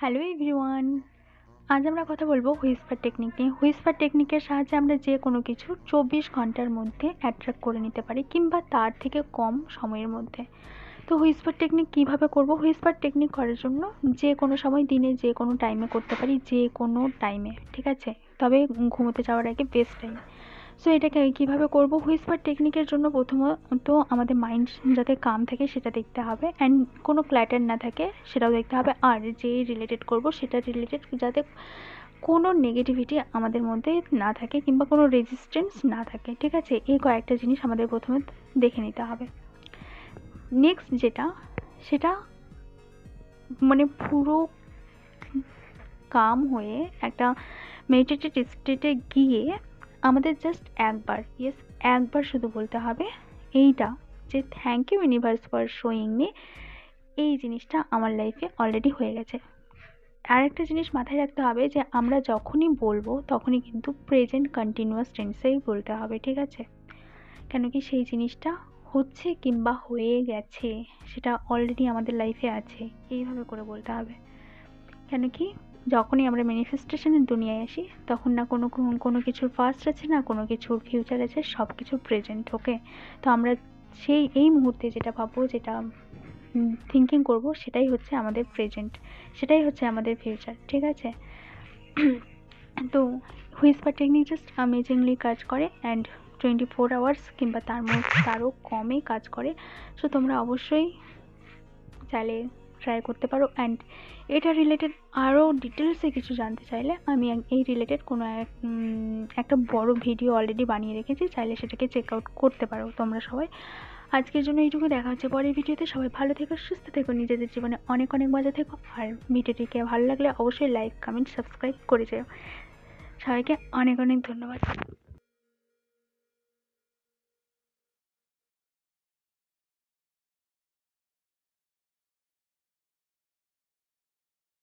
Hello everyone, আজ আমরা কথা বলবো হুইসপার টেকনিক নিয়ে। হুইসপার টেকনিকের সাহায্যে আমরা যে কোনো কিছু 24 ঘন্টার মধ্যে অ্যাট্রাক্ট করে নিতে পারি, কিংবা তার থেকে কম সময়ের মধ্যে। তো হুইসপার টেকনিক কিভাবে করব? হুইসপার টেকনিক করার জন্য যে কোনো সময়, দিনে যে কোনো টাইমে করতে পারি, যে কোনো টাইমে, ঠিক আছে? তবে ঘুমোতে যাওয়ার আগে বেস্ট টাইম। সো এটাকে কীভাবে করব? হুইসপার টেকনিকের জন্য প্রথমত আমাদের মাইন্ড যাতে কাম থাকে সেটা দেখতে হবে, অ্যান্ড কোনো ক্ল্যাটার না থাকে সেটাও দেখতে হবে। আর যে রিলেটেড করব সেটা রিলেটেড যাতে কোনো নেগেটিভিটি আমাদের মধ্যে না থাকে, কিংবা কোনো রেজিস্ট্যান্স না থাকে, ঠিক আছে? এই কয়েকটা জিনিস আমাদের প্রথমে দেখে নিতে হবে। নেক্সট যেটা, সেটা মানে পুরো কাম হয়ে একটা মেডিটেটেড স্টেটে গিয়ে আমাদের জাস্ট একবার শুধু বলতে হবে এইটা, যে thank you universe for showing me, এই জিনিসটা আমার লাইফে অলরেডি হয়ে গেছে। আর একটা জিনিস মাথায় রাখতে হবে, যে আমরা যখনই বলবো তখনই কিন্তু প্রেজেন্ট কন্টিনিউয়াস টেন্সেই বলতে হবে, ঠিক আছে? কেন কি সেই জিনিসটা হচ্ছে কিংবা হয়ে গেছে, সেটা অলরেডি আমাদের লাইফে আছে, এইভাবে করে বলতে হবে। কেন কি যখনই আমরা ম্যানিফেস্টেশনের দুনিয়ায় আসি, তখন না কোনো কিছুর পাস্ট আছে, না কোনো কিছুর ফিউচার আছে, সব কিছু প্রেজেন্ট। ওকে, তো আমরা এই মুহূর্তে যেটা ভাববো, যেটা থিঙ্কিং করব, সেটাই হচ্ছে আমাদের প্রেজেন্ট, সেটাই হচ্ছে আমাদের ফিউচার, ঠিক আছে? তো হুইসপার টেকনিক জাস্ট অ্যামেজিংলি কাজ করে, অ্যান্ড 24 আওয়ার্স কিংবা তারও কমে কাজ করে। সো তোমরা অবশ্যই চাইলে ট্রাই করতে পারো। অ্যান্ড এটা রিলেটেড আরও ডিটেলসে কিছু জানতে চাইলে আমি এই রিলেটেড কোনো একটা বড় ভিডিও অলরেডি বানিয়ে রেখেছি, চাইলে সেটাকে চেক আউট করতে পারো তোমরা সবাই। আজকের জন্য এইটুকু, দেখা হচ্ছে পরের ভিডিওতে। সবাই ভালো থেকো, সুস্থ থেকো, নিজেদের জীবনে অনেক অনেক মজা থেকো। আর ভিডিওটিকে ভালো লাগলে অবশ্যই লাইক, কমেন্ট, সাবস্ক্রাইব করে যেও। সবাইকে অনেক অনেক ধন্যবাদ।